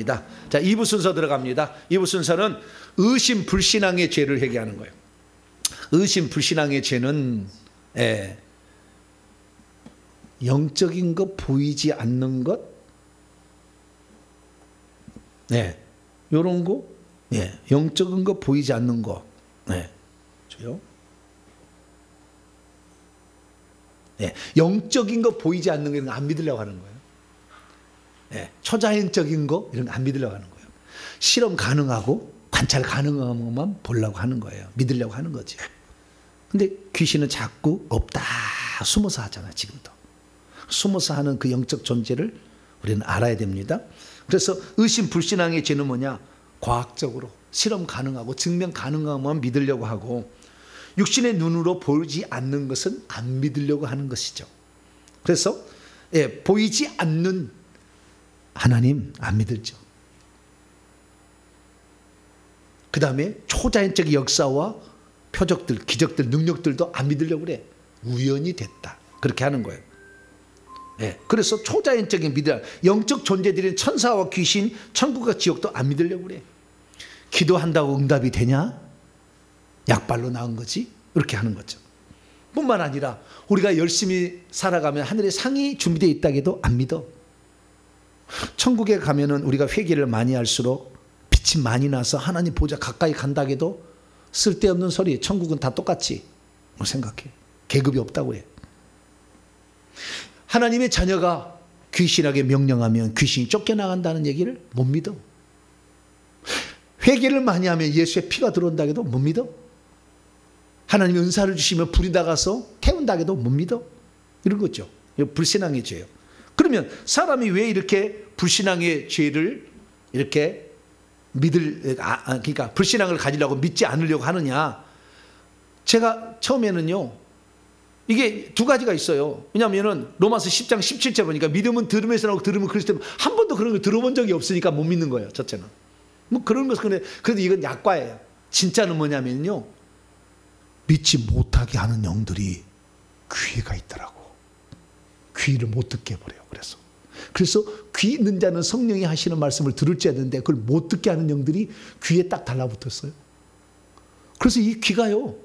자, 2부 순서 들어갑니다. 2부 순서는 의심 불신앙의 죄를 회개하는 거예요. 의심 불신앙의 죄는 영적인 것, 보이지 않는 것, 요런 거, 영적인 거, 보이지 않는 거, 저요. 영적인 거, 보이지 않는 거 이런 거 안 믿으려고 하는 거예요. 초자연적인 거 이런 거 안 믿으려고 하는 거예요. 실험 가능하고 관찰 가능한 것만 보려고 하는 거예요. 믿으려고 하는 거죠. 근데 귀신은 자꾸 없다 숨어서 하잖아요. 지금도 숨어서 하는 그 영적 존재를 우리는 알아야 됩니다. 그래서 의심 불신앙의 죄는 뭐냐? 과학적으로 실험 가능하고 증명 가능한 것만 믿으려고 하고 육신의 눈으로 보이지 않는 것은 안 믿으려고 하는 것이죠. 그래서 보이지 않는 하나님 안 믿을죠. 그 다음에 초자연적인 역사와 표적들, 기적들, 능력들도 안 믿으려고 그래. 우연이 됐다. 그렇게 하는 거예요. 그래서 초자연적인 믿음, 영적 존재들인 천사와 귀신, 천국과 지옥도 안 믿으려고 그래. 기도한다고 응답이 되냐? 약발로 나은 거지? 이렇게 하는 거죠. 뿐만 아니라 우리가 열심히 살아가면 하늘에 상이 준비되어 있다고 해도 안 믿어. 천국에 가면은 우리가 회개를 많이 할수록 빛이 많이 나서 하나님 보좌 가까이 간다고 해도 쓸데없는 소리. 천국은 다 똑같지. 뭐 생각해. 계급이 없다고 해. 하나님의 자녀가 귀신에게 명령하면 귀신이 쫓겨나간다는 얘기를 못 믿어. 회개를 많이 하면 예수의 피가 들어온다고 해도 못 믿어. 하나님이 은사를 주시면 불이 나가서 태운다고 해도 못 믿어. 이런 거죠. 불신앙의 죄예요. 그러면 사람이 왜 이렇게 불신앙의 죄를 이렇게 그러니까 불신앙을 가지려고 믿지 않으려고 하느냐? 제가 처음에는요, 이게 두 가지가 있어요. 왜냐하면은 로마서 10장 17절 보니까 믿음은 들음에서 나오고 들으면 그리스도 한 번도 그런 걸 들어본 적이 없으니까 못 믿는 거예요. 첫째는. 뭐 그런 것은 그래도 이건 약과예요. 진짜는 뭐냐면요, 믿지 못하게 하는 영들이 귀가 있더라고. 귀를 못 듣게 해버려요. 그래서 귀 있는 자는 성령이 하시는 말씀을 들을 줄 아는데 그걸 못 듣게 하는 영들이 귀에 딱 달라붙었어요. 그래서 이 귀가요,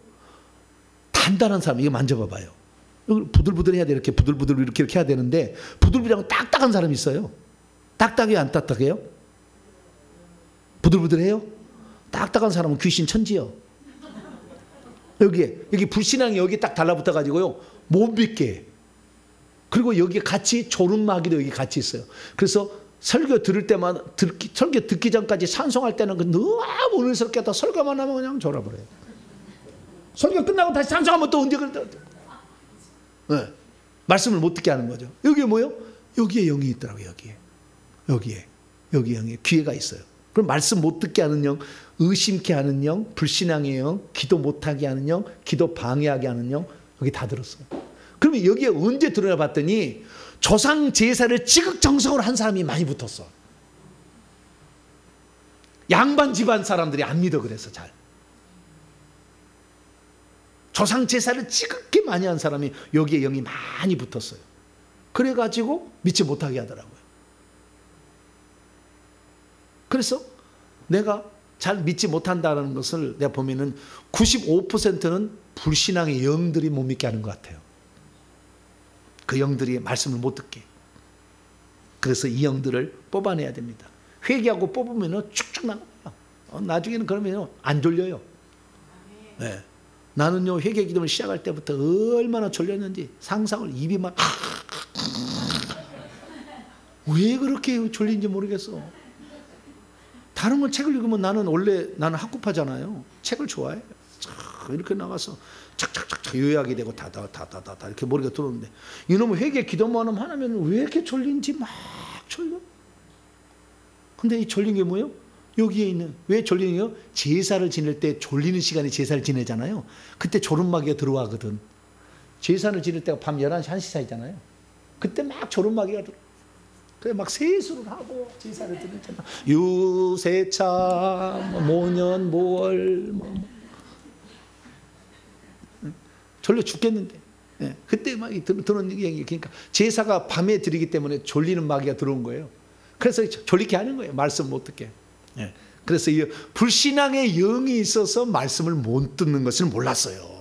단단한 사람, 이거 만져봐봐요. 부들부들 해야 돼. 이렇게 부들부들 이렇게 해야 되는데 부들부들하고 딱딱한 사람이 있어요. 딱딱해요? 안 딱딱해요? 부들부들해요? 딱딱한 사람은 귀신 천지요. 여기 불신앙이 여기 딱 달라붙어 가지고요, 못 믿게 해. 그리고 여기 같이 졸음마귀도 여기 같이 있어요. 그래서 설교 들을 때마다 설교 듣기 전까지 찬송할 때는 너무 은혜스럽게 하다 설교만 하면 그냥 졸아버려요. 설교 끝나고 다시 찬송하면 또 언제 그런다. 말씀을 못 듣게 하는 거죠. 여기에 뭐요? 여기에 영이 있더라고요. 여기에 영이 귀에가 있어요. 그럼 말씀 못 듣게 하는 영, 의심케 하는 영, 불신앙의 영, 기도 못하게 하는 영, 기도 방해하게 하는 영, 여기 다 들었어요. 그러면 여기에 언제 들어나 봤더니 조상 제사를 지극정성으로 한 사람이 많이 붙었어. 양반 집안 사람들이 안 믿어. 그래서 잘 조상 제사를 지극히 많이 한 사람이 여기에 영이 많이 붙었어요. 그래가지고 믿지 못하게 하더라고요. 그래서 내가 잘 믿지 못한다는 것을 내가 보면은 95%는 불신앙의 영들이 못 믿게 하는 것 같아요. 그 영들이 말씀을 못 듣게. 그래서 이 영들을 뽑아내야 됩니다. 회개하고 뽑으면 쭉쭉 나가요. 나중에는 그러면 안 졸려요. 네. 나는요, 회개 기도를 시작할 때부터 얼마나 졸렸는지 상상을 입이 막 왜 그렇게 졸린지 모르겠어. 다른 건 책을 읽으면 나는 학구파잖아요. 책을 좋아해. 이렇게 나가서 착착착착 요약이 되고 다다다다다 이렇게 머리가 들어오는데 이놈의 회개 기도만 하면 왜 이렇게 졸린지 막 졸려. 근데 이 졸린 게 뭐예요? 여기에 있는, 왜 졸리냐? 제사를 지낼 때 졸리는 시간에 제사를 지내잖아요. 그때 졸음마귀가 들어와거든. 제사를 지낼 때가 밤 11시, 1시 사이잖아요. 그때 막 졸음마귀가 들어. 그래 막 세수를 하고 제사를 드리잖아. 유세차, 모년, 모월, 졸려 죽겠는데. 그때 막 드는 얘기. 그러니까 제사가 밤에 드리기 때문에 졸리는 마귀가 들어온 거예요. 그래서 졸리게 하는 거예요. 말씀 못 듣게. 예. 그래서 이 불신앙의 영이 있어서 말씀을 못 듣는 것을 몰랐어요.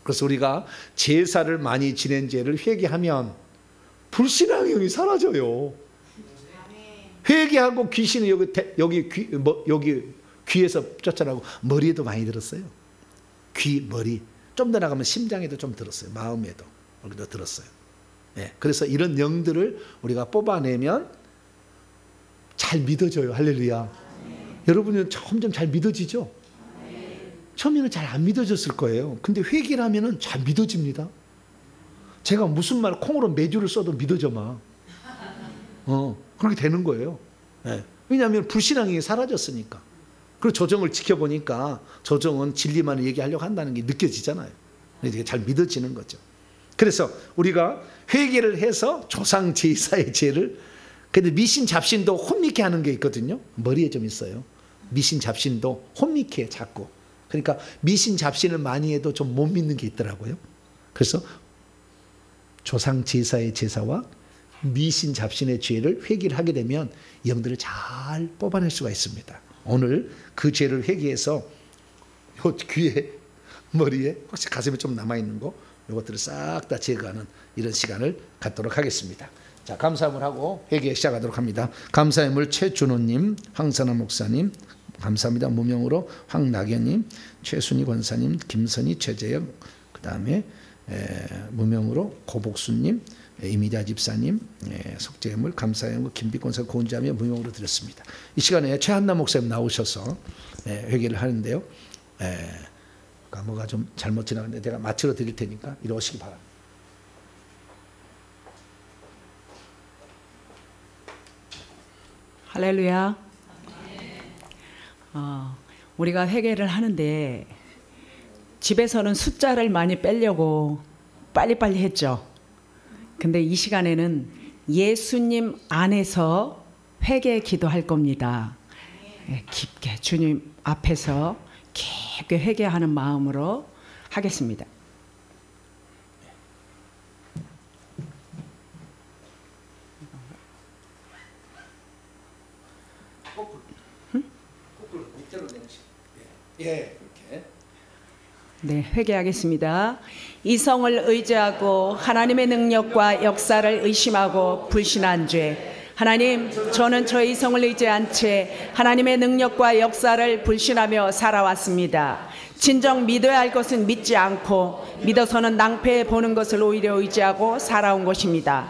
그래서 우리가 제사를 많이 지낸 죄를 회개하면 불신앙의 영이 사라져요. 회개하고 귀신이 여기 귀에서 쫓아나고 머리에도 많이 들었어요. 귀, 머리. 좀 더 나가면 심장에도 좀 들었어요. 마음에도 여기도 들었어요. 예. 그래서 이런 영들을 우리가 뽑아내면 잘 믿어져요. 할렐루야. 여러분은 점점 잘 믿어지죠? 처음에는 잘 안 믿어졌을 거예요. 근데 회개를 하면은 잘 믿어집니다. 제가 무슨 말 콩으로 매주를 써도 믿어져 막. 그렇게 되는 거예요. 네. 왜냐하면 불신앙이 사라졌으니까. 그리고 조정을 지켜보니까 조정은 진리만을 얘기하려고 한다는 게 느껴지잖아요. 이게 잘 믿어지는 거죠. 그래서 우리가 회개를 해서 조상 제사의 죄를, 근데 미신 잡신도 혼미케 하는 게 있거든요. 머리에 좀 있어요. 미신 잡신도 혼미케 자꾸. 그러니까 미신 잡신을 많이 해도 좀 못 믿는 게 있더라고요. 그래서 조상 제사의 제사와 미신 잡신의 죄를 회개를 하게 되면 영들을 잘 뽑아낼 수가 있습니다. 오늘 그 죄를 회개해서 요 귀에, 머리에, 혹시 가슴에 좀 남아있는 거 이것들을 싹 다 제거하는 이런 시간을 갖도록 하겠습니다. 자, 감사함을 하고 회개 시작하도록 합니다. 감사의 물 최준호님, 황선아 목사님 감사합니다. 무명으로 황낙연님, 최순희 권사님, 김선희, 최재영, 그 다음에 무명으로 고복수님, 이미자 집사님, 속죄물, 감사의 물 김빛권사 고은자매 무명으로 드렸습니다. 이 시간에 최한나 목사님 나오셔서 회개를 하는데요. 뭐가 좀 잘못 지나갔는데 제가 맞춰 드릴 테니까 이리 오시기 바랍니다. 할렐루야. 우리가 회개를 하는데 집에서는 숫자를 많이 빼려고 빨리빨리 했죠. 근데 이 시간에는 예수님 안에서 회개 기도할 겁니다. 깊게 주님 앞에서 깊게 회개하는 마음으로 하겠습니다. 예, 그렇게. 네, 회개하겠습니다. 이성을 의지하고 하나님의 능력과 역사를 의심하고 불신한 죄. 하나님, 저는 저의 이성을 의지한 채 하나님의 능력과 역사를 불신하며 살아왔습니다. 진정 믿어야 할 것은 믿지 않고 믿어서는 낭패해 보는 것을 오히려 의지하고 살아온 것입니다.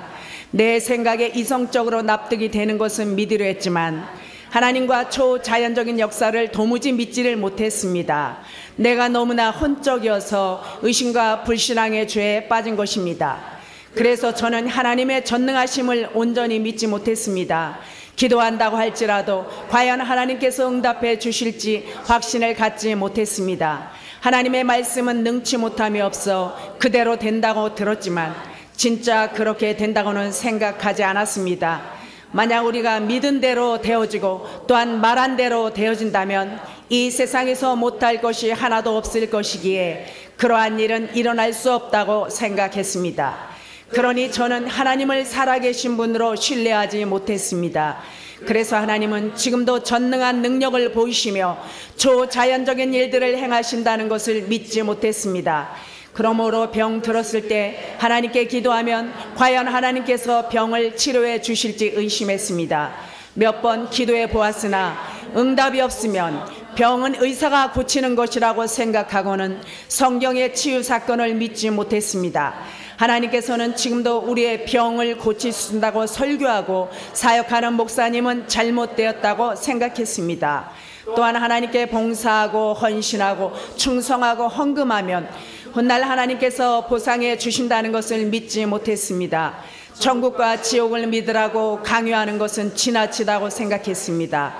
내 생각에 이성적으로 납득이 되는 것은 믿으려 했지만 하나님과 초자연적인 역사를 도무지 믿지를 못했습니다. 내가 너무나 혼적이어서 의심과 불신앙의 죄에 빠진 것입니다. 그래서 저는 하나님의 전능하심을 온전히 믿지 못했습니다. 기도한다고 할지라도 과연 하나님께서 응답해 주실지 확신을 갖지 못했습니다. 하나님의 말씀은 능치 못함이 없어 그대로 된다고 들었지만 진짜 그렇게 된다고는 생각하지 않았습니다. 만약 우리가 믿은 대로 되어지고 또한 말한 대로 되어진다면 이 세상에서 못할 것이 하나도 없을 것이기에 그러한 일은 일어날 수 없다고 생각했습니다. 그러니 저는 하나님을 살아계신 분으로 신뢰하지 못했습니다. 그래서 하나님은 지금도 전능한 능력을 보이시며 초자연적인 일들을 행하신다는 것을 믿지 못했습니다. 그러므로 병 들었을 때 하나님께 기도하면 과연 하나님께서 병을 치료해 주실지 의심했습니다. 몇 번 기도해 보았으나 응답이 없으면 병은 의사가 고치는 것이라고 생각하고는 성경의 치유 사건을 믿지 못했습니다. 하나님께서는 지금도 우리의 병을 고치신다고 설교하고 사역하는 목사님은 잘못되었다고 생각했습니다. 또한 하나님께 봉사하고 헌신하고 충성하고 헌금하면 훗날 하나님께서 보상해 주신다는 것을 믿지 못했습니다. 천국과 지옥을 믿으라고 강요하는 것은 지나치다고 생각했습니다.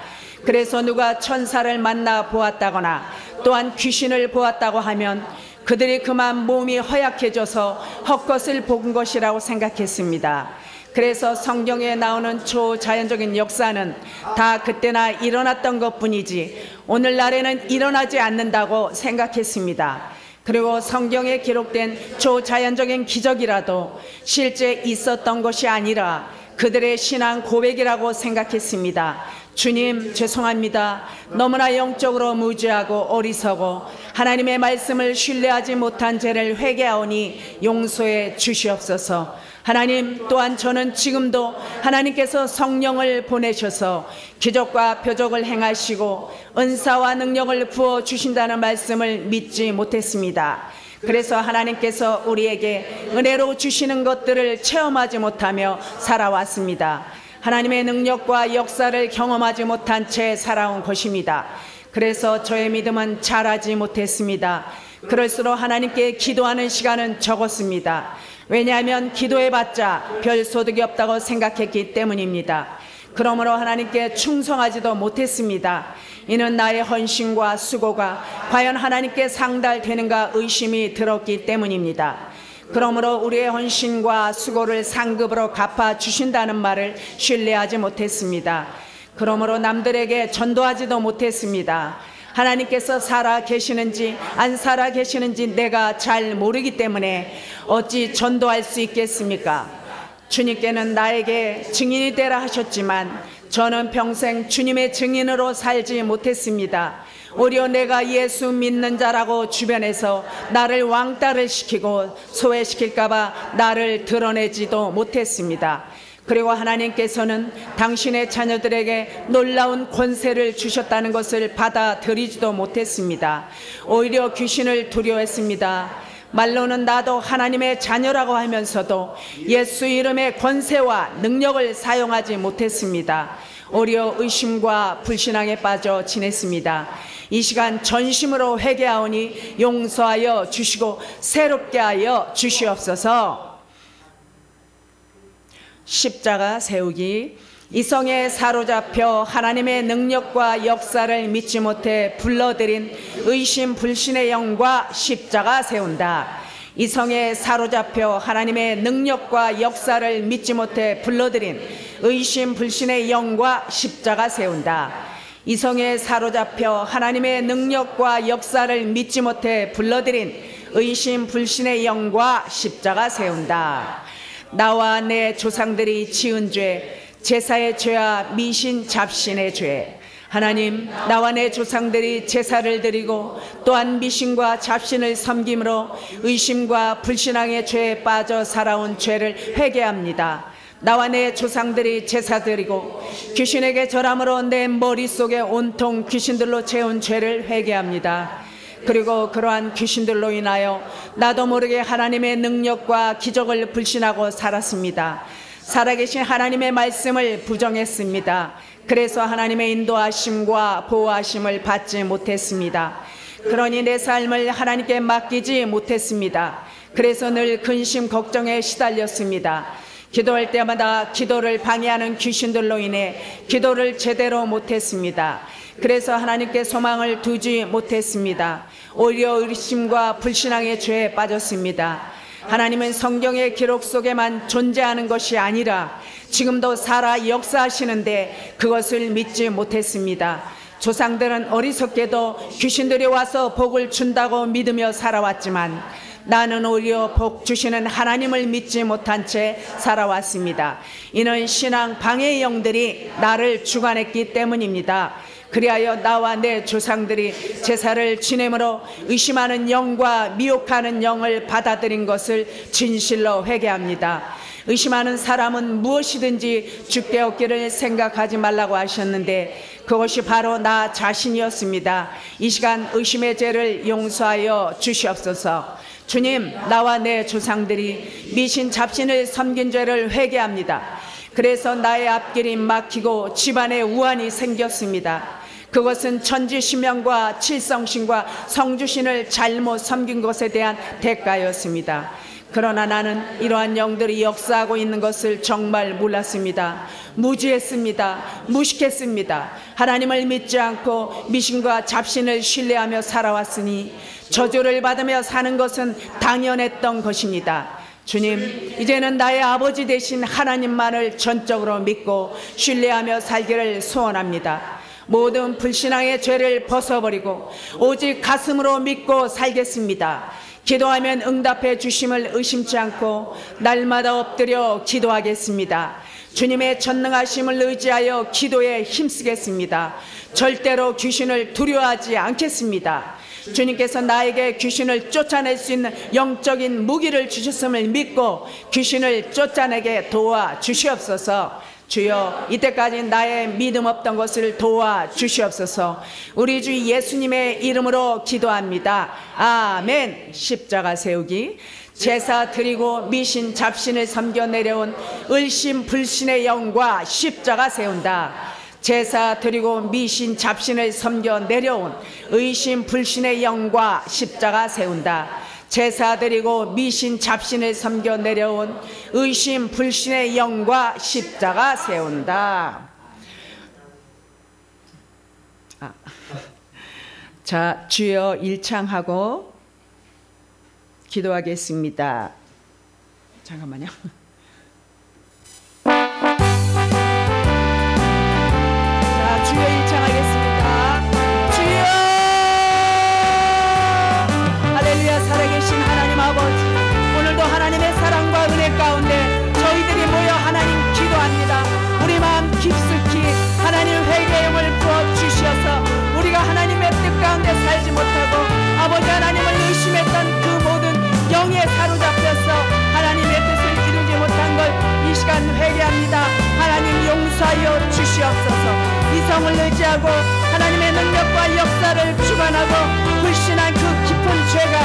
그래서 누가 천사를 만나 보았다거나 또한 귀신을 보았다고 하면 그들이 그만 몸이 허약해져서 헛것을 본 것이라고 생각했습니다. 그래서 성경에 나오는 초자연적인 역사는 다 그때나 일어났던 것뿐이지 오늘날에는 일어나지 않는다고 생각했습니다. 그리고 성경에 기록된 초자연적인 기적이라도 실제 있었던 것이 아니라 그들의 신앙 고백이라고 생각했습니다. 주님, 죄송합니다. 너무나 영적으로 무지하고 어리석어 하나님의 말씀을 신뢰하지 못한 죄를 회개하오니 용서해 주시옵소서. 하나님, 또한 저는 지금도 하나님께서 성령을 보내셔서 기적과 표적을 행하시고 은사와 능력을 부어주신다는 말씀을 믿지 못했습니다. 그래서 하나님께서 우리에게 은혜로 주시는 것들을 체험하지 못하며 살아왔습니다. 하나님의 능력과 역사를 경험하지 못한 채 살아온 것입니다. 그래서 저의 믿음은 자라지 못했습니다. 그럴수록 하나님께 기도하는 시간은 적었습니다. 왜냐하면 기도해봤자 별 소득이 없다고 생각했기 때문입니다. 그러므로 하나님께 충성하지도 못했습니다. 이는 나의 헌신과 수고가 과연 하나님께 상달되는가 의심이 들었기 때문입니다. 그러므로 우리의 헌신과 수고를 상급으로 갚아주신다는 말을 신뢰하지 못했습니다. 그러므로 남들에게 전도하지도 못했습니다. 하나님께서 살아 계시는지 안 살아 계시는지 내가 잘 모르기 때문에 어찌 전도할 수 있겠습니까? 주님께는 나에게 증인이 되라 하셨지만 저는 평생 주님의 증인으로 살지 못했습니다. 오히려 내가 예수 믿는 자라고 주변에서 나를 왕따를 시키고 소외시킬까봐 나를 드러내지도 못했습니다. 그리고 하나님께서는 당신의 자녀들에게 놀라운 권세를 주셨다는 것을 받아들이지도 못했습니다. 오히려 귀신을 두려워했습니다. 말로는 나도 하나님의 자녀라고 하면서도 예수 이름의 권세와 능력을 사용하지 못했습니다. 오히려 의심과 불신앙에 빠져 지냈습니다. 이 시간 전심으로 회개하오니 용서하여 주시고 새롭게 하여 주시옵소서. 십자가 세우기. 이성에 사로잡혀 하나님의 능력과 역사를 믿지 못해 불러들인 의심 불신의 영과 십자가 세운다. 이성에 사로잡혀 하나님의 능력과 역사를 믿지 못해 불러들인 의심 불신의 영과 십자가 세운다. 이성에 사로잡혀 하나님의 능력과 역사를 믿지 못해 불러들인 의심 불신의 영과 십자가 세운다. 나와 내 조상들이 지은 죄, 제사의 죄와 미신 잡신의 죄. 하나님, 나와 내 조상들이 제사를 드리고 또한 미신과 잡신을 섬김으로 의심과 불신앙의 죄에 빠져 살아온 죄를 회개합니다. 나와 내 조상들이 제사 드리고 귀신에게 절함으로 내 머릿속에 온통 귀신들로 채운 죄를 회개합니다. 그리고 그러한 귀신들로 인하여 나도 모르게 하나님의 능력과 기적을 불신하고 살았습니다. 살아계신 하나님의 말씀을 부정했습니다. 그래서 하나님의 인도하심과 보호하심을 받지 못했습니다. 그러니 내 삶을 하나님께 맡기지 못했습니다. 그래서 늘 근심 걱정에 시달렸습니다. 기도할 때마다 기도를 방해하는 귀신들로 인해 기도를 제대로 못했습니다. 그래서 하나님께 소망을 두지 못했습니다. 오히려 의심과 불신앙의 죄에 빠졌습니다. 하나님은 성경의 기록 속에만 존재하는 것이 아니라 지금도 살아 역사하시는데 그것을 믿지 못했습니다. 조상들은 어리석게도 귀신들이 와서 복을 준다고 믿으며 살아왔지만 나는 오히려 복 주시는 하나님을 믿지 못한 채 살아왔습니다. 이는 신앙 방해의 영들이 나를 주관했기 때문입니다. 그리하여 나와 내 조상들이 제사를 지내므로 의심하는 영과 미혹하는 영을 받아들인 것을 진실로 회개합니다. 의심하는 사람은 무엇이든지 죽게 얻기를 생각하지 말라고 하셨는데 그것이 바로 나 자신이었습니다. 이 시간 의심의 죄를 용서하여 주시옵소서. 주님, 나와 내 조상들이 미신 잡신을 섬긴 죄를 회개합니다. 그래서 나의 앞길이 막히고 집안에 우환이 생겼습니다. 그것은 천지신명과 칠성신과 성주신을 잘못 섬긴 것에 대한 대가였습니다. 그러나 나는 이러한 영들이 역사하고 있는 것을 정말 몰랐습니다. 무지했습니다. 무식했습니다. 하나님을 믿지 않고 미신과 잡신을 신뢰하며 살아왔으니 저주를 받으며 사는 것은 당연했던 것입니다. 주님, 이제는 나의 아버지 되신 하나님만을 전적으로 믿고 신뢰하며 살기를 소원합니다. 모든 불신앙의 죄를 벗어버리고 오직 가슴으로 믿고 살겠습니다. 기도하면 응답해 주심을 의심치 않고 날마다 엎드려 기도하겠습니다. 주님의 전능하심을 의지하여 기도에 힘쓰겠습니다. 절대로 귀신을 두려워하지 않겠습니다. 주님께서 나에게 귀신을 쫓아낼 수 있는 영적인 무기를 주셨음을 믿고 귀신을 쫓아내게 도와주시옵소서. 주여, 이때까지 나의 믿음 없던 것을 도와주시옵소서. 우리 주 예수님의 이름으로 기도합니다. 아멘. 십자가 세우기. 제사 드리고 미신 잡신을 섬겨 내려온 을심불신의 영과 십자가 세운다. 제사 드리고 미신 잡신을 섬겨 내려온 의심불신의 영과 십자가 세운다. 제사 드리고 미신 잡신을 섬겨 내려온 의심불신의 영과 십자가 세운다. 자, 주여 일창하고 기도하겠습니다. 잠깐만요. 자, 주여 일창하겠습니다. 주여, 할렐루야. 살아계신 하나님 아버지, 오늘도 하나님의 사랑과 은혜 가운데 저희들이 모여 하나님 기도합니다. 우리 마음 깊숙이 하나님 회개의 영을 부어주셔서 우리가 하나님의 뜻 가운데 살지 못하고 아버지 하나님을 의심했던 그 모든 영에 사로잡혀서 하나님의 뜻을 이루지 못한 걸 이 시간 회개합니다. 하나님 용서하여 주시옵소서. 이성을 의지하고 하나님의 능력과 역사를 주관하고 불신한 그 깊은 죄가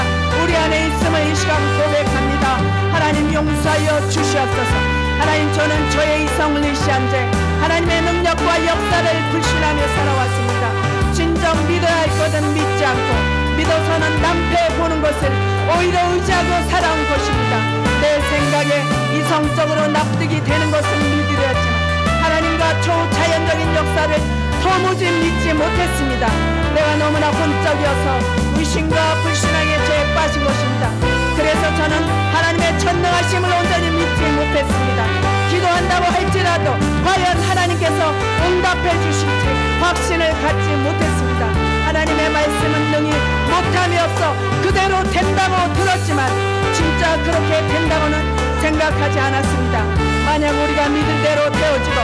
우리 안에 있음을 이 시간 고백합니다. 하나님 용서하여 주시옵소서. 하나님, 저는 저의 이성을 의시한 죄, 하나님의 능력과 역사를 불신하며 살아왔습니다. 진정 믿어야 할 것은 믿지 않고 믿어서는 낭패 보는 것을 오히려 의지하고 살아온 것입니다. 내 생각에 이성적으로 납득이 되는 것은 믿기로 했지만 하나님과 초자연적인 역사를 도무지 믿지 못했습니다. 내가 너무나 혼적이어서 의심과 불신앙의 죄에 빠진 것입니다. 그래서 저는 하나님의 전능하심을 온전히 믿지 못했습니다. 기도한다고 할지라도 과연 하나님께서 응답해 주실지 확신을 갖지 못했습니다. 하나님의 말씀은 능히 못함이 없어 그대로 된다고 들었지만 진짜 그렇게 된다고는 생각하지 않았습니다. 만약 우리가 믿은 대로 되어지고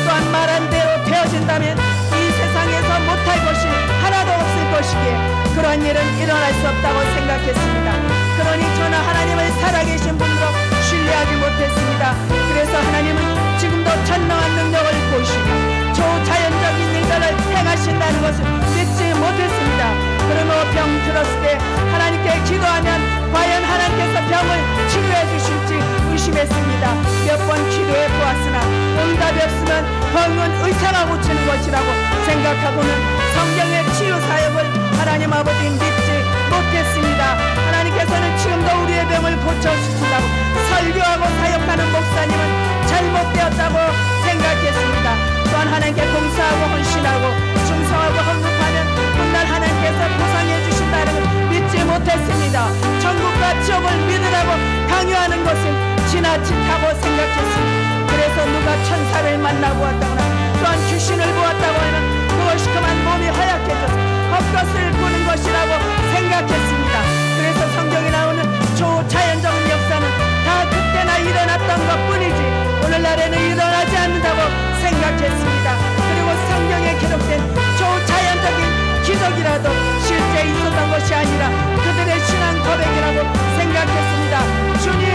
또한 말한 대로 되어진다면 이 세상에서 못할 것이 하나도 없을 것이기에 그런 일은 일어날 수 없다고 생각했습니다. 그러니 저는 하나님을 살아계신 분으로 신뢰하지 못했습니다. 그래서 하나님은 지금도 전능한 능력을 보이시며 초자연적인 일들을 행하신다는 것을 믿지 못했습니다. 그러므로 병 들었을 때 하나님께 기도하면 과연 하나님께서 병을 치료해 주실지 의심했습니다. 몇 번 기도해 보았으나 응답이 없으면 병은 의사가 고치는 것이라고 생각하고는 성경의 치유 사역을 하나님 아버지 믿지 못했습니다. 하나님께서는 지금도 우리의 병을 고쳐주신다고 설교하고 사역하는 목사님은 잘못되었다고 생각했습니다. 또한 하나님께 봉사하고 헌신하고 충성하고 헌금하면 훗날 하나님께서 보상해 주신다는 걸 믿지 못했습니다. 천국과 지옥을 믿으라고 강요하는 것은 지나치다고 생각했습니다. 그래서 누가 천사를 만나보았다거나 또한 귀신을 보았다고 하면 그것이 그만 몸이 허약해져서 헛것을 보는 것이라고 생각했습니다. 그래서 성경에 나오는 초자연적인 역사는 다 그때나 일어났던 것뿐이지 오늘날에는 일어나지 않는다고 생각했습니다. 그리고 성경에 기록된 초자연적인 기적이라도 실제 있었던 것이 아니라 그들의 신앙 고백이라고 생각했습니다. 주님,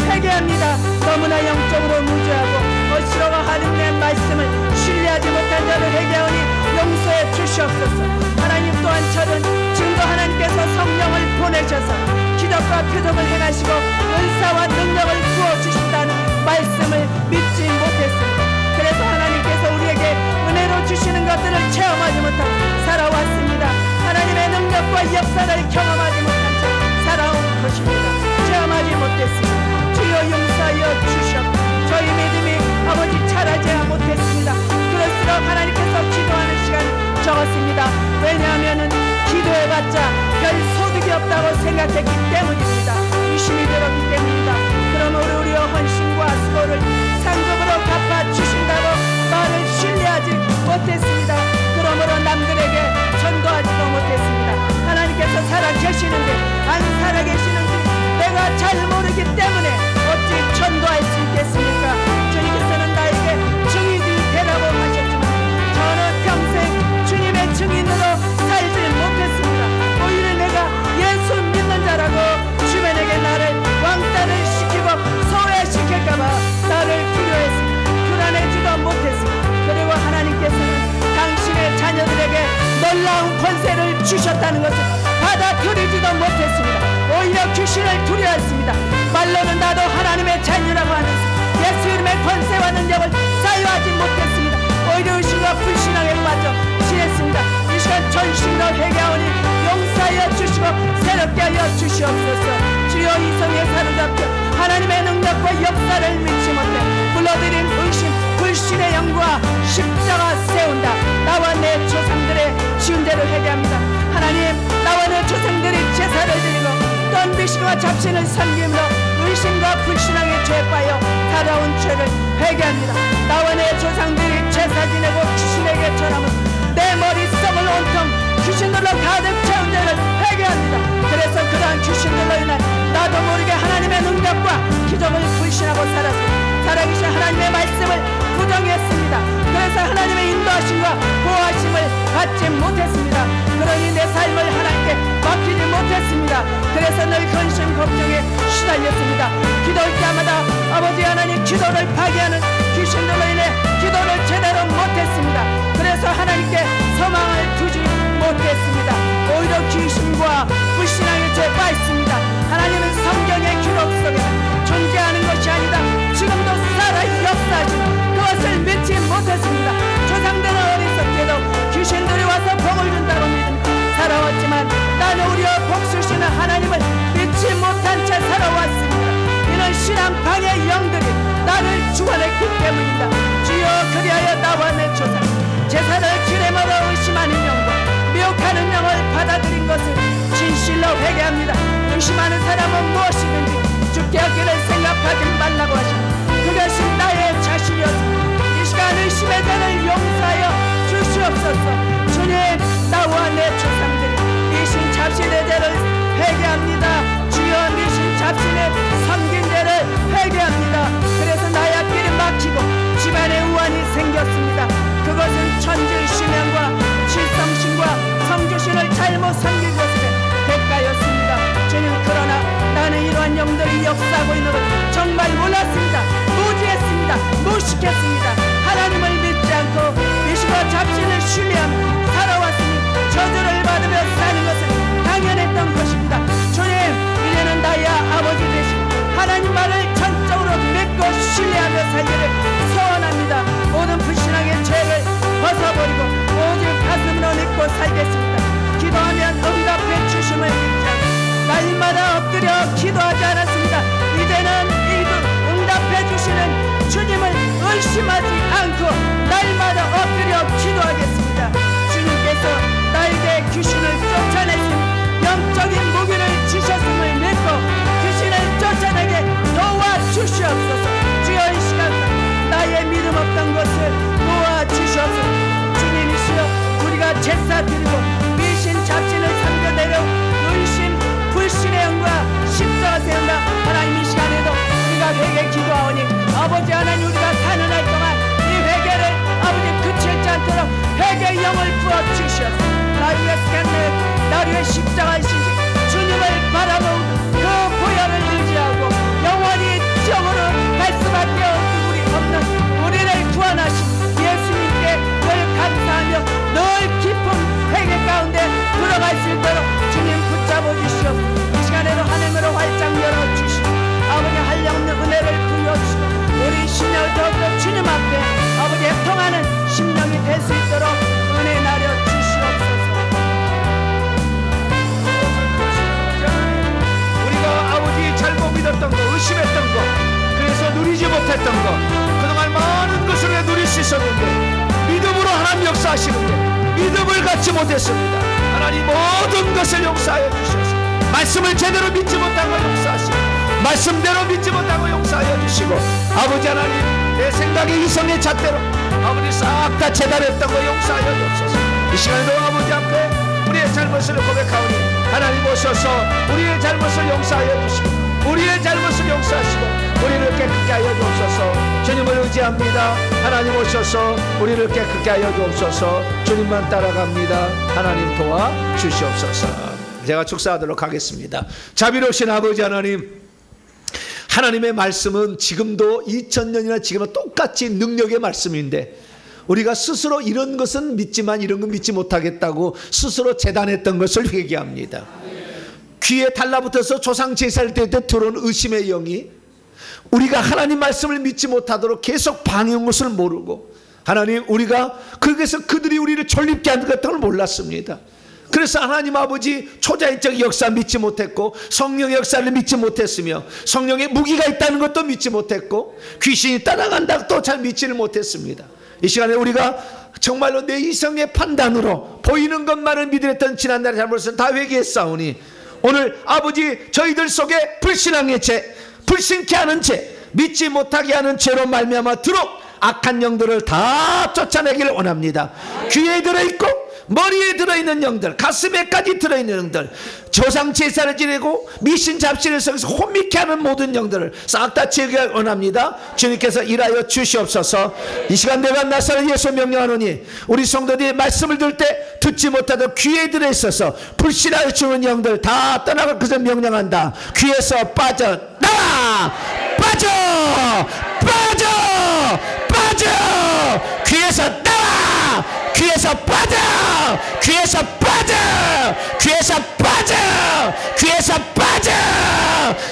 회개합니다. 너무나 영적으로 무죄하고 어시러가 하나님의 말씀을 신뢰하지 못한 자를 회개하니 용서해 주시옵소서. 하나님 또한 저는 지금도 하나님께서 성령을 보내셔서 기적과 표적을 행하시고 은사와 능력을 부어주신다는 말씀을 믿지 못했습니다. 그래서 하나님께서 우리에게 은혜로 주시는 것들을 체험하지 못하고 살아왔습니다. 하나님의 능력과 역사를 경험하지 못한 채 살아온 것입니다. 체험하지 못했습니다. 주여 용서하여 주시옵소서. 저희 믿음이 아버지 자라지 못했습니다. 그럴수록 하나님께서 기도하는 시간이 적었습니다. 왜냐하면 기도해봤자 별 소득이 없다고 생각했기 때문입니다. 의심이 들었기 때문입니다. 그러므로 우리의 헌신과 수고를 상급으로 갚아주신다고 말을 신뢰하지 못했습니다. 그러므로 남들에게 전도하지도 못했습니다. 하나님께서 살아계시는데 안 살아계시는지 새롭게 하여 주시옵소서. 주여 이성에 사로잡혀 하나님의 능력과 역사를 믿지 못해 불러들인 의심 불신의 영과 십자가 세운다. 나와 내 조상들의 지은 죄를 회개합니다. 하나님, 나와 내 조상들이 제사를 드리고 또한 미신과 잡신을 섬김으로 의심과 불신앙에 죄빠여 살아온 죄를 회개합니다. 나와 내 조상들이 제사 지내고 귀신에게 전하면 내 머릿속을 온통 귀신들로 가득 채운 죄를 회개합니다. 그래서 그러한 귀신들로 인한 나도 모르게 하나님의 능력과 기적을 불신하고 살아계신 하나님의 말씀을 부정했습니다. 그래서 하나님의 인도하심과 보호하심을 받지 못했습니다. 그러니 내 삶을 하나님께 맡기지 못했습니다. 그래서 늘 근심 걱정에 시달렸습니다. 기도할 때마다 아버지 하나님 기도를 파괴하는 귀신들로 인해 기도를 제대로 못했습니다. 그래서 하나님께 소망을 두지 못했습니다. 오히려 귀신과 불신앙에 죄가 있습니다. 하나님은 성경의 기록 속에 존재하는 것이 아니다. 지금도 살아 역사하시는 그것을 믿지 못했습니다. 조상들은 어리석게도 귀신들이 와서 복을 준다고 믿으며 살아왔지만 나는 우리와 복수시는 하나님을 믿지 못한 채 살아왔습니다. 이는 신앙 방해 영들이 나를 주관했기 때문입니다. 주여, 그리하여 나와 내 조상 제사를 지내마다 의심하는 영과 미혹하는 영을 받아들인 것을 진실로 회개합니다. 의심하는 사람은 무엇이든지 죽게 하기를 생각하지 말라고 하시니 그것이 나의 자신이었습니다. 이 시간 의심의 죄를 용서하여 주시옵소서. 주님, 나와 내 조상들이 미신 잡신의 죄를 회개합니다. 주여, 미신 잡신의 섬긴 죄를 회개합니다. 그래서 나의 앞길이 막히고 집안에 우환이 생겼습니다. 그것은 천주의 신앙과 칠성신과 성주신을 잘못 섬긴 것의 대가였습니다. 주님, 그러나 나는 이러한 영들이 역사하고 있는 걸 정말 몰랐습니다. 무지했습니다. 무식했습니다. 하나님을 믿지 않고 미신과 잡신을 신뢰하며 살아왔으니 저주를 받으며 사는 것은 당연했던 것입니다. 주님, 이제는 나의 아버지 되신 하나님 말을 전적으로 믿고 신뢰하며 살기를 소원합니다. 모든 불신앙의 죄를 벗어버리고 오직 가슴으로 믿고 살겠습니다. 기도하면 응답해 주심을 믿지 않고 날마다 엎드려 기도하지 않았습니다. 이제는 응답해 주시는 주님을 의심하지 않고 날마다 엎드려 기도하겠습니다. 주님께서 나에게 귀신을 쫓아내신 영적인 무기를 주셨음을 믿고 귀신을 쫓아내게 도와주시옵소서. 주여, 이 시간 나의 믿음 없던 것을 도와주시옵소서. 주님이시여, 우리가 제사 드리고 미신 잡신을 삼겨내려 의심 불신의 영과 십자가 세운다. 하나님, 이 시간에도 우리가 회개 기도하오니 아버지 하나님, 우리가 사는 날 동안 이 회개를 아버지 그칠지 않도록 회개의 영을 부어주시옵소서. 나를 스캔ner 나를 십자가의 신식 주님을 바라보고 그 보혈을 의지하고 영원히 지옥으로 갈 수밖에 없는 우리를 구원하신 예수님께 늘 감사하며 늘 깊은 회개 가운데 들어갈 수 있도록 주님 붙잡아 주시옵소서. 이 시간에도 하늘으로 활짝 열어주시고 아버지 한량없는 은혜를 부여주시고 우리 심령을 더욱더 주님 앞에 아버지 애통하는 심령이 될 수 있도록 은혜 나려 주시옵소서. 우리가 아버지 잘못 믿었던 거, 의심했던 거, 그래서 누리지 못했던 거, 그동안 많은 것을 누릴 수 있었는데 믿음으로 하나님 역사하시는데 믿음을 갖지 못했습니다. 하나님, 모든 것을 용서하여 주셔서 말씀을 제대로 믿지 못한 거 용서하시고 말씀대로 믿지 못하고 용서하여 주시고 아버지 하나님, 내 생각의 이성의 잣대로 아버지 싹 다 재단했던 거 용서하여 주옵소서. 이 시간에도 아버지 앞에 우리의 잘못을 고백하오니 하나님 오셔서 우리의 잘못을 용서하여 주시고 우리의 잘못을 용서하시고 우리를 깨끗게 하여 주옵소서. 주님을 의지합니다. 하나님 오셔서 우리를 깨끗게 하여 주옵소서. 주님만 따라갑니다. 하나님 도와 주시옵소서. 제가 축사하도록 하겠습니다. 자비로우신 아버지 하나님, 하나님의 말씀은 지금도 2000년이나 지금은 똑같이 능력의 말씀인데 우리가 스스로 이런 것은 믿지만 이런 건 믿지 못하겠다고 스스로 재단했던 것을 회개합니다. 귀에 달라붙어서 조상 제사를 때 들어온 의심의 영이 우리가 하나님 말씀을 믿지 못하도록 계속 방해한 것을 모르고 하나님, 우리가 그래서 그들이 우리를 졸립게 하는 것을 몰랐습니다. 그래서 하나님 아버지 초자연적 역사 믿지 못했고, 성령의 역사를 믿지 못했으며, 성령의 무기가 있다는 것도 믿지 못했고, 귀신이 따라간다고 또 잘 믿지를 못했습니다. 이 시간에 우리가 정말로 내 이성의 판단으로 보이는 것만을 믿으랬던 지난날의 잘못을 다 회개했사오니, 오늘 아버지 저희들 속에 불신앙의 죄, 불신케 하는 죄, 믿지 못하게 하는 죄로 말미암아도록 악한 영들을 다 쫓아내기를 원합니다. 귀에 들어있고 머리에 들어있는 영들, 가슴에까지 들어있는 영들, 조상 제사를 지내고 미신 잡신을 속에서 혼미케 하는 모든 영들을 싹 다 제거하기 원합니다. 주님께서 일하여 주시옵소서. 이 시간 내가 나사렛 예수 명령하노니, 우리 성도들이 말씀을 들을 때 듣지 못하도록 귀에 들어있어서 불신하여 주는 영들 다 떠나갈 것을 명령한다. 귀에서 빠져나와! 빠져! 빠져! 빠져! 귀에서 나와! 귀에서 빠져! 귀에서 빠져! 귀에서 빠져! 귀에서 빠져!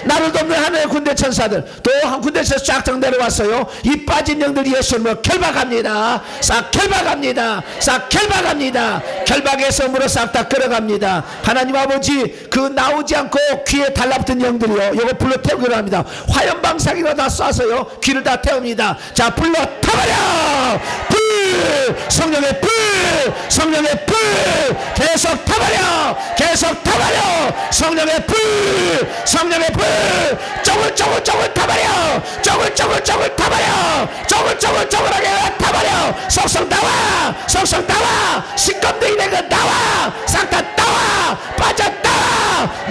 나를 돕는 하나의 군대 천사들, 또 한 군대에서 쫙쫙 내려왔어요. 이 빠진 영들이 예수님을 결박합니다. 싹 결박합니다. 싹 결박합니다. 결박해서 물어 싹 다 끌어갑니다. 하나님 아버지, 그 나오지 않고 귀에 달라붙은 영들이요, 이거 불러 태우기로 합니다. 화염방사기로 다 쏴서요 귀를 다 태웁니다. 자, 불러 타버려! 불! 성령의 불! 성령의 불! 계속 타버려! 계속 타버려! 성령의 불! 성령의 불! 쪼글쪼글 타버려! 쪼글쪼글 타버려! 쪼글쪼글하게 타버려! 속속 나와! 속속 나와! 시꺼먼 내가 나와! 싹 다 나와! 빠져나와!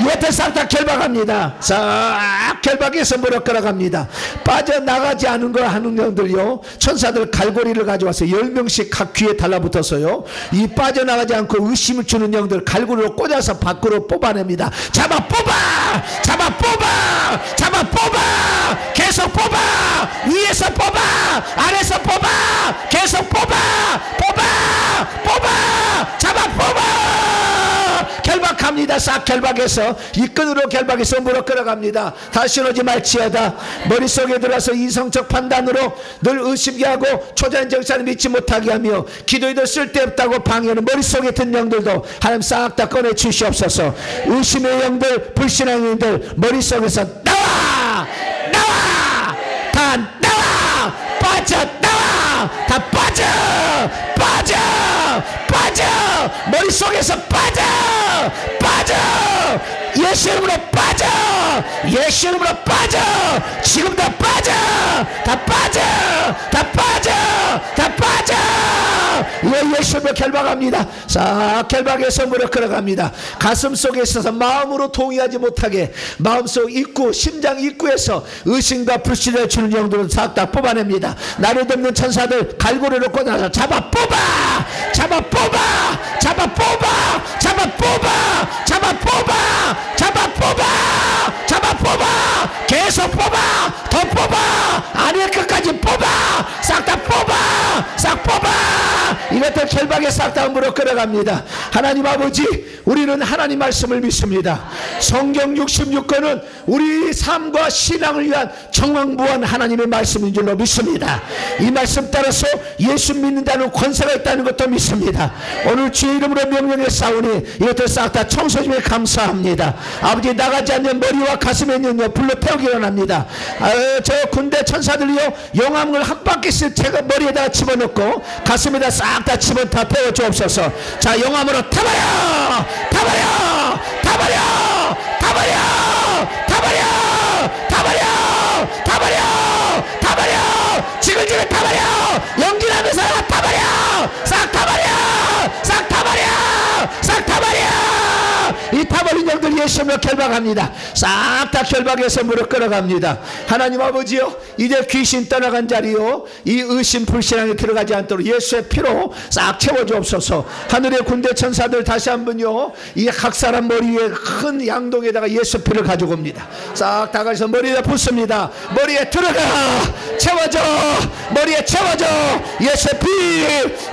이것들 싹 다 결박합니다. 싹 결박해서 물어 끌어갑니다. 빠져나가지 않은 걸 하는 영들요, 천사들 갈고리를 가져와서 10명씩 각 귀에 달라붙어서요, 이 빠져나가지 않고 의심을 주는 영들 갈고리로 꽂아서 밖으로 뽑아냅니다. 잡아 뽑아! 잡아 뽑아! 잡아 뽑아! 계속 뽑아! 위에서 뽑아! 아래에서 뽑아! 계속 뽑아! 뽑아! 뽑아! 잡아 뽑아! 결박합니다. 싹 결박해서 이 끈으로 결박해서 물어 끌어갑니다. 다시 오지 말지어다. 머릿속에 들어와서 이성적 판단으로 늘 의심게 하고 초자연적 역사를 믿지 못하게 하며 기도에도 쓸데없다고 방해하는 머릿속에 든 영들도 하나님 싹 다 꺼내 주시옵소서. 의심의 영들, 불신앙의 영들 머릿속에서 나와! 나와! 다 나와! 빠져나와! 다 빠져! 빠져! 빠져! 머릿속에서 빠져! 빠져! 예수 이름으로 빠져! 예수 이름으로 빠져! 지금 다 빠져! 다 빠져! 다 빠져! 다 빠져! 예수 이름으로 결박합니다. 싹 결박해서 물어 끌어갑니다. 가슴 속에 있어서 마음으로 동의하지 못하게 마음속 입구, 심장 입구에서 의심과 불신을 주는 영들은 싹 다 뽑아냅니다. 나를 돕는 천사들 갈고리로 꽂아서 잡아 뽑아! 잡아 뽑아! 잡아 뽑아! 잡아 뽑아! 잡아 뽑아! 잡아 뽑아! 잡아 뽑아! 계속 뽑아! 더 뽑아! 아래 끝까지 뽑아! 싹 다 뽑아! 싹 뽑아! 이것들 결박에 싹 다 물어 끌어갑니다. 하나님 아버지, 우리는 하나님 말씀을 믿습니다. 성경 66권은 우리 삶과 신앙을 위한 정황부한 하나님의 말씀인 줄로 믿습니다. 이 말씀 따라서 예수 믿는다는 권세가 있다는 것도 믿습니다. 오늘 주의 이름으로 명령해 싸우니 이것들 싹 다 청소심에 감사합니다. 아버지, 나가지 않는 머리와 가슴에 있는 영 불러 태우기 원합니다. 저 군대 천사들이요, 용암을 한 바퀴씩 제가 머리에다가 집어넣고 가슴에다 싹 다 집어 다 태워 주옵소서. 자, 용암으로 타버려! 타버려! 타버려! 타버려! 타버려! 타버려! 타버려! 타버려! 지글지글 타버려! 연기나면서 타버려! 싹 타버려! 싹 타버려! 싹 타버려! 이 타버린 영들 예수님을 결박합니다. 싹 다 결박해서 물어 끌어갑니다. 하나님 아버지요, 이제 귀신 떠나간 자리요, 이 의심 불신앙에 들어가지 않도록 예수의 피로 싹 채워주옵소서. 하늘의 군대 천사들 다시 한번요, 이 각 사람 머리 위에 큰 양동에다가 예수 피를 가지고 옵니다. 싹 다 가서 머리에 붓습니다. 머리에 들어가! 채워줘! 머리에 채워줘! 예수 피!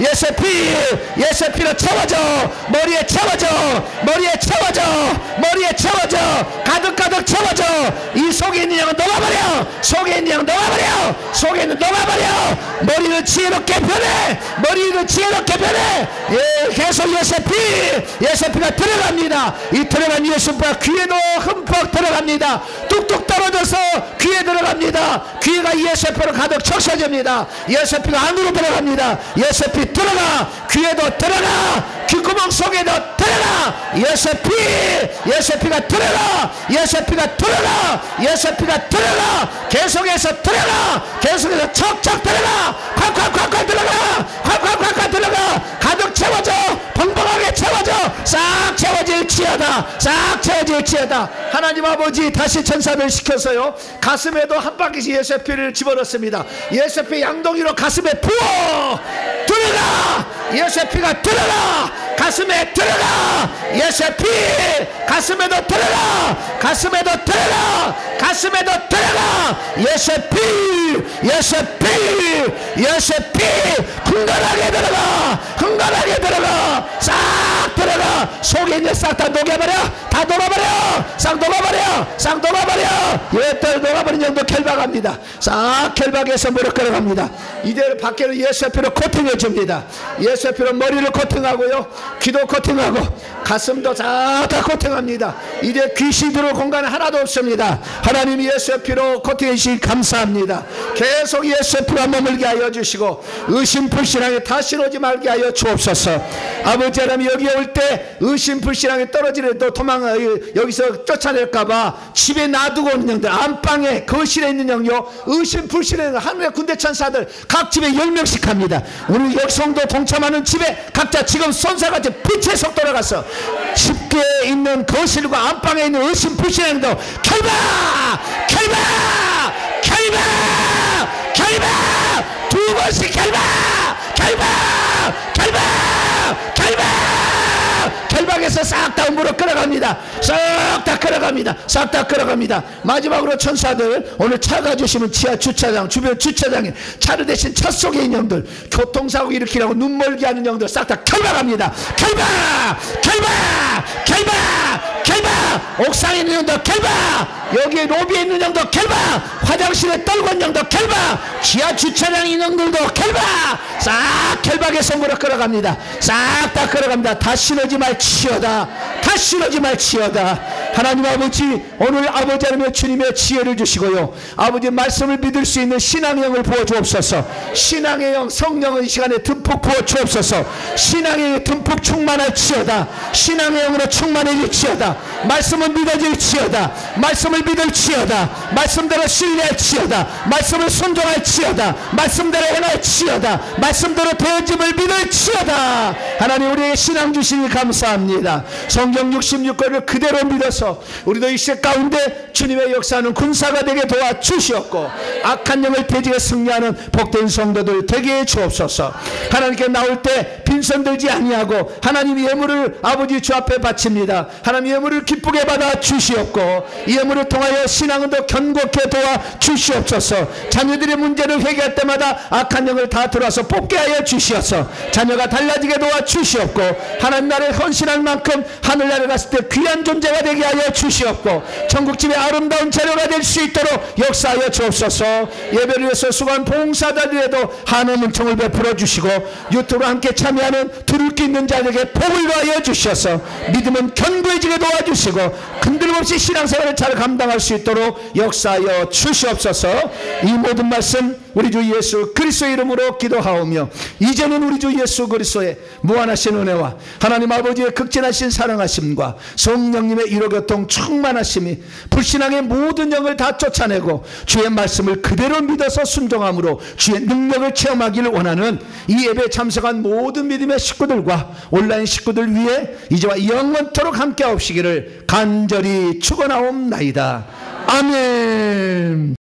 예수 피! 예수 피로 채워줘! 머리에 채워줘! 머리에 채워줘! 머리 머리에 채워져. 가득가득 채워져. 이 속에 있는 영은 녹아버려. 속에 있는 영은 녹아버려. 속에 있는 녹아버려. 머리를 지혜롭게 변해. 머리를 지혜롭게 변해. 예, 계속 예수피가 들어갑니다. 이 들어간 예수피가 귀에도 흠뻑 들어갑니다. 뚝뚝 떨어져서 귀에 들어갑니다. 귀가 예수피로 가득 적셔집니다. 예수피가 안으로 들어갑니다. 예수피 들어가. 귀에도 들어가. 귓구멍 속에도 들어가. 예수피가 들어가. 예수피가 들어가. 예수피가 들어가. 계속해서 들어가. 계속해서 척척 들어가. 콱콱콱콱 들어가. 콱콱콱콱 들어가. 가득 채워져. 벙벙하게 채워져. 싹 채워질지어다. 싹 채워질지어다. 하나님 아버지 다시 천사들 시켜서요, 가슴에도 한 바퀴씩 예수피를 집어넣습니다. 예수피 양동이로 가슴에 부어. 들어가. 예수피가 들어가. 가슴에 들어가. 예수피 가슴에도 들어가. 가슴에도 들어가. 가슴에도 들어가. 예수피 흥건하게 들어가. 흥건하게 들어가. 싹 들어가. 속에 있는 싹 다 녹여버려. 다 녹아버려. 싹 녹아버려. 싹 녹아버려. 예들 녹아버린 정도 결박합니다. 싹 결박해서 무릎 끌어갑니다. 이제 밖에는 예수피로 코팅해 줍니다. 예수피로 머리를 코팅하고요, 귀도 코팅하고 가슴도 다 코팅합니다. 이제 귀신 들어올 공간은 하나도 없습니다. 하나님 예수피로 코팅해 주시기 감사합니다. 계속 예수피로 머물게 하여 주시고 의심불신하게 다시 오지 말게 하여 주옵소서. 아버지 하나님, 여기에 올 때 의심불신하게 떨어지려도 여기서 쫓아낼까봐 집에 놔두고 오는 영들, 안방에 거실에 있는 영요, 의심불신에 하늘의 군대 천사들 각 집에 10명씩 합니다. 우리 역성도 동참하는 집에 각자 지금 손사같이 빛의 속도로 가서 집에 있는 거실과 안방에 있는 의심불신의 영도 결박! 두 번씩 결박해서 싹 다 무릎 끌어갑니다. 싹 다 끌어갑니다. 싹 다 끌어갑니다. 마지막으로 천사들 오늘 차 가주시면 지하 주차장, 주변 주차장에 차를 대신 차 속에 있는 영들, 교통사고 일으키라고 눈멀게 하는 영들 싹 다 결박합니다. 결박! 옥상에 있는 영도 결박! 여기 로비에 있는 영도 결박! 화장실에 떨고 있는 영도 결박! 지하 주차장에 있는 영들도 결박! 싹 결박해서 무릎 끌어갑니다. 싹 다 끌어갑니다. 다시 오지 말지어다. 하나님 아버지, 오늘 아버지 하나님의 주님의 지혜를 주시고요, 아버지 말씀을 믿을 수 있는 신앙의 영을 부어주옵소서. 신앙의 영, 성령을 이 시간에 듬뿍 부어주옵소서. 신앙의 영이 듬뿍 충만할지어다. 신앙의 영으로 충만해질지어다. 말씀은 믿어질지어다. 말씀을 믿을지어다. 말씀대로 신뢰할지어다. 말씀을 순종할지어다. 말씀대로 행할지어다. 말씀대로 되어짐을 믿을지어다. 하나님, 우리의 신앙 주시니 감사합니다. 성경 66권을 그대로 믿어서 우리도 이 시대 가운데 주님의 역사하는 군사가 되게 도와주시옵고 악한 영을 대적에 승리하는 복된 성도들 되게 해 주옵소서. 하나님께 나올 때 빈손 들지 아니하고 하나님 예물을 아버지 주 앞에 바칩니다. 하나님 예물을 기쁘게 받아 주시옵고 이 예물을 통하여 신앙은 더 견고케 도와 주시옵소서. 자녀들의 문제를 회개할 때마다 악한 영을 다 들어와서 뽑게 하여 주시옵소서. 자녀가 달라지게 도와 주시옵고 하나님 나라에 헌신할 만큼 하늘나라에 갔을 때 귀한 존재가 되게 하여 주시옵고 천국집의 아름다운 자료가 될 수 있도록 역사하여 주옵소서. 예배를 위해서 수고한 봉사자들에도 한해 은총을 베풀어 주시고 유튜브로 함께 참여하는 두렵게 있는 자들에게 복을 더하여 주셔서 믿음은 견고해지게 도와주시고 흔들림없이 신앙생활을 잘 감당할 수 있도록 역사하여 주시옵소서. 이 모든 말씀 우리 주 예수 그리스도의 이름으로 기도하오며 이제는 우리 주 예수 그리스도의 무한하신 은혜와 하나님 아버지의 극진하신 사랑하심과 성령님의 위로교통 충만하심이 불신앙의 모든 영을 다 쫓아내고 주의 말씀을 그대로 믿어서 순종함으로 주의 능력을 체험하기를 원하는 이 예배에 참석한 모든 믿음의 식구들과 온라인 식구들 위해 이제와 영원토록 함께 하옵시기를 간절히 축원하옵나이다. 아멘.